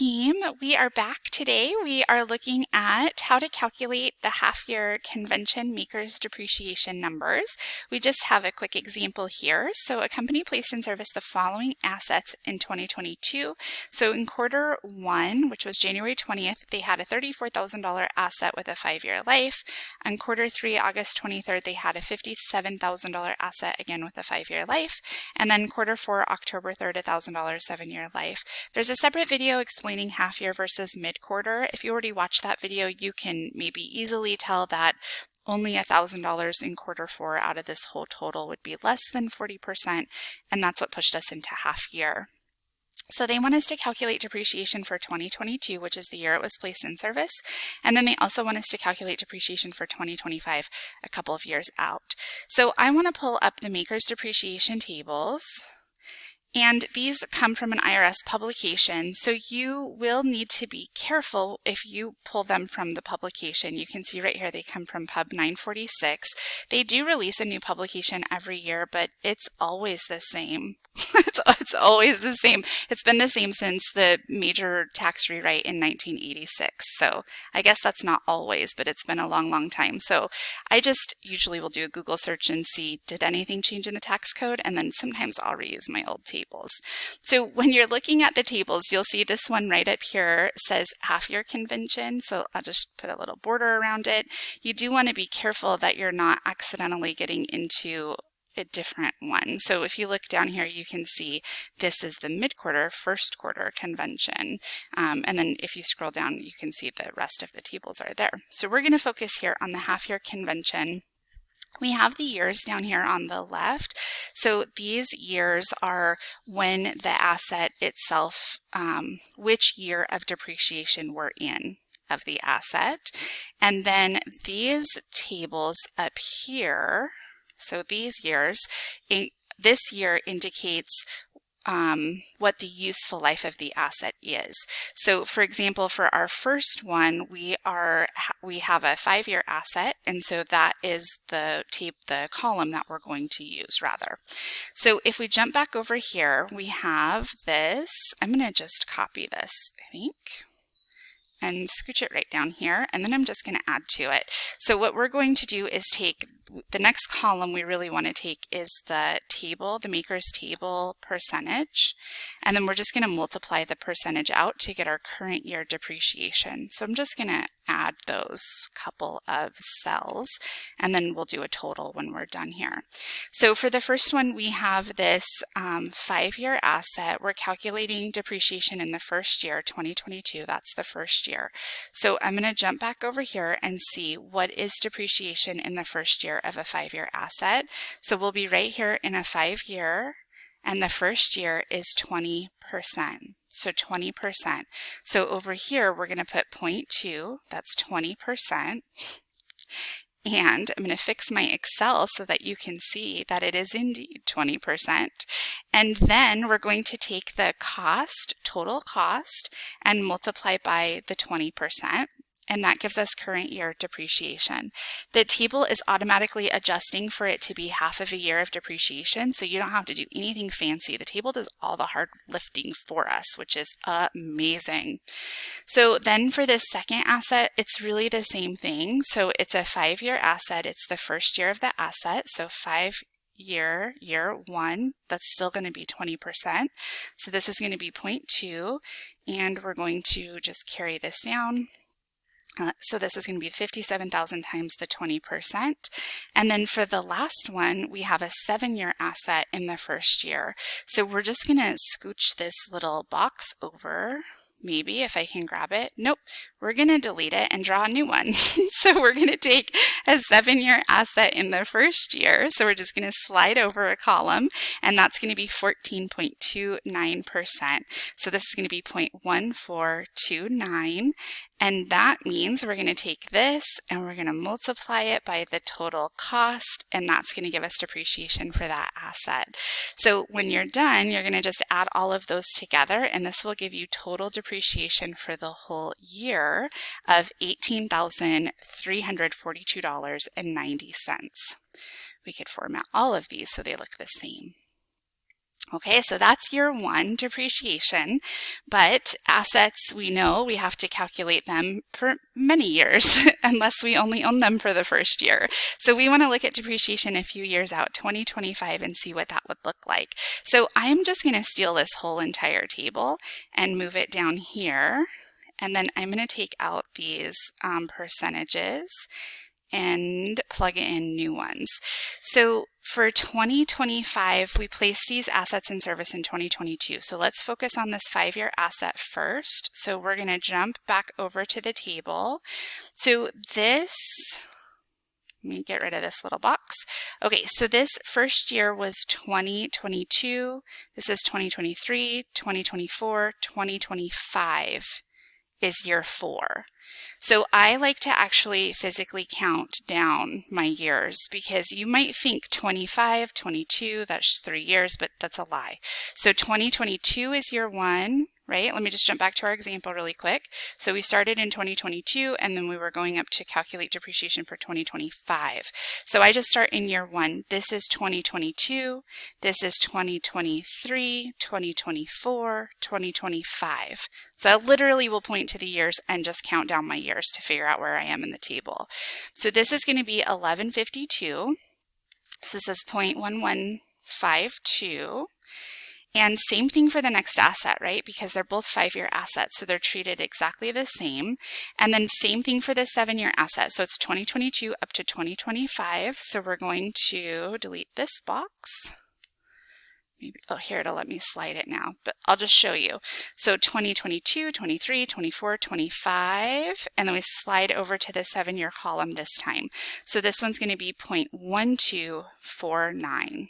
team, we are back today. We are looking at how to calculate the half-year convention MACRS depreciation numbers. We just have a quick example here. So a company placed in service the following assets in 2022. So in quarter one, which was January 20th, they had a $34,000 asset with a 5-year life. On quarter three, August 23rd, they had a $57,000 asset, again with a 5-year life. And then quarter four, October 3rd, a $1,000 7-year life. There's a separate video explaining half year versus mid-quarter. If you already watched that video, you can maybe easily tell that only $1,000 in quarter four out of this whole total would be less than 40%, and that's what pushed us into half year. So they want us to calculate depreciation for 2022, which is the year it was placed in service, and then they also want us to calculate depreciation for 2025, a couple of years out. So I want to pull up the MACRS depreciation tables. And these come from an IRS publication, so you will need to be careful if you pull them from the publication. You can see right here they come from Pub 946. They do release a new publication every year, but it's always the same. It's always the same. It's been the same since the major tax rewrite in 1986. So I guess that's not always, but it's been a long, long time. So I just usually will do a Google search and see, did anything change in the tax code? And then sometimes I'll reuse my old tables. So when you're looking at the tables, you'll see this one right up here says half year convention. So I'll just put a little border around it. You do want to be careful that you're not accidentally getting into a different one. So if you look down here, you can see this is the mid-quarter, first quarter convention. And then if you scroll down, you can see the rest of the tables are there. So we're going to focus here on the half-year convention. We have the years down here on the left. So these years are when the asset itself, which year of depreciation we're in of the asset. And then these tables up here, so these years, this year indicates what the useful life of the asset is. So for example, for our first one, we have a 5-year asset, and so that is the column that we're going to use rather. So if we jump back over here, we have this. I'm going to just copy this, I think, and scooch it right down here, and then I'm just going to add to it. So what we're going to do is take the next column we really want to take is the table, the MACRS table percentage, and then we're just going to multiply the percentage out to get our current year depreciation. So I'm just going to add those couple of cells, and then we'll do a total when we're done here. So for the first one, we have this 5-year asset. We're calculating depreciation in the first year, 2022. That's the first year. So I'm going to jump back over here and see what is depreciation in the first year of a 5-year asset. So we'll be right here in a 5-year, and the first year is 20%. So 20%. So over here, we're going to put 0.2, that's 20%. And I'm going to fix my Excel so that you can see that it is indeed 20%. And then we're going to take the cost, total cost, and multiply by the 20%. And that gives us current year depreciation. The table is automatically adjusting for it to be half of a year of depreciation, so you don't have to do anything fancy. The table does all the hard lifting for us, which is amazing. So then for this second asset, it's really the same thing. So it's a 5-year asset. It's the first year of the asset, so 5-year, year one, that's still going to be 20%. So this is going to be 0.2, and we're going to just carry this down. So this is going to be 57,000 times the 20%. And then for the last one, we have a 7-year asset in the first year. So we're just going to scooch this little box over. Maybe if I can grab it. Nope, we're going to delete it and draw a new one. So we're going to take a 7-year asset in the first year. So we're just going to slide over a column, and that's going to be 14.29%. So this is going to be 0.1429. And that means we're going to take this and we're going to multiply it by the total cost, and that's going to give us depreciation for that asset. So when you're done, you're going to just add all of those together, and this will give you total depreciation for the whole year of $18,342.90. We could format all of these so they look the same. Okay, so that's year one depreciation, but assets, we know we have to calculate them for many years unless we only own them for the first year. So we want to look at depreciation a few years out, 2025, and see what that would look like. So I'm just going to steal this whole entire table and move it down here. And then I'm going to take out these percentages and plug in new ones. So for 2025, we placed these assets in service in 2022. So let's focus on this 5-year asset first. So we're going to jump back over to the table. So this, let me get rid of this little box. Okay, so this first year was 2022. This is 2023, 2024, 2025 is year 4. So I like to actually physically count down my years because you might think 25, 22, that's 3 years, but that's a lie. So 2022 is year 1, right? Let me just jump back to our example really quick. So we started in 2022 and then we were going up to calculate depreciation for 2025. So I just start in year 1. This is 2022, this is 2023, 2024, 2025. So I literally will point to the years and just count down my years to figure out where I am in the table. So this is going to be 1152. So this is 0.1152. And same thing for the next asset, right? Because they're both 5-year assets, so they're treated exactly the same. And then same thing for the 7-year asset. So it's 2022 up to 2025. So we're going to delete this box. Maybe, oh, here, it'll let me slide it now, but I'll just show you. So 2022, 23, 24, 25, and then we slide over to the 7-year column this time. So this one's going to be 0.1249.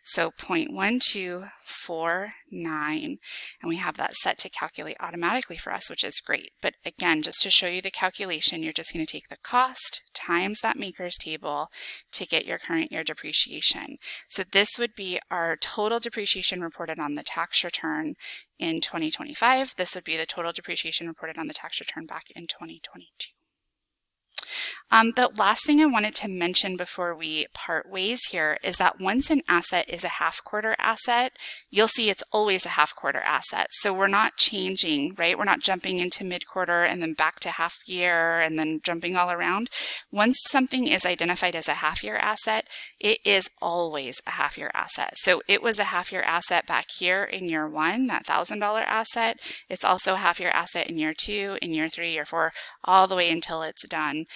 So 0.1249, and we have that set to calculate automatically for us, which is great. But again, just to show you the calculation, you're just going to take the cost times that MACRS table to get your current year depreciation. So this would be our total depreciation reported on the tax return in 2025. This would be the total depreciation reported on the tax return back in 2022. The last thing I wanted to mention before we part ways here is that once an asset is a half-quarter asset, you'll see it's always a half-quarter asset. So we're not changing, right? We're not jumping into mid-quarter and then back to half-year and then jumping all around. Once something is identified as a half-year asset, it is always a half-year asset. So it was a half-year asset back here in year 1, that $1,000 asset. It's also a half-year asset in year 2, in year 3, year 4, all the way until it's done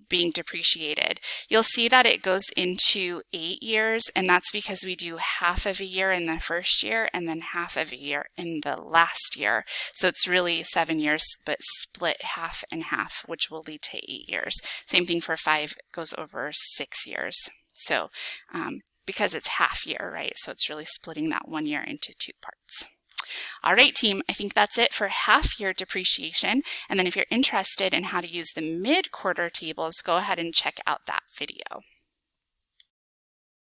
being depreciated. You'll see that it goes into 8 years, and that's because we do half of a year in the first year and then half of a year in the last year. So it's really 7 years, but split half and half, which will lead to 8 years. Same thing for 5, goes over 6 years. So because it's half year, right? So it's really splitting that 1 year into 2 parts. All right, team, I think that's it for half-year depreciation. And then if you're interested in how to use the mid-quarter tables, go ahead and check out that video.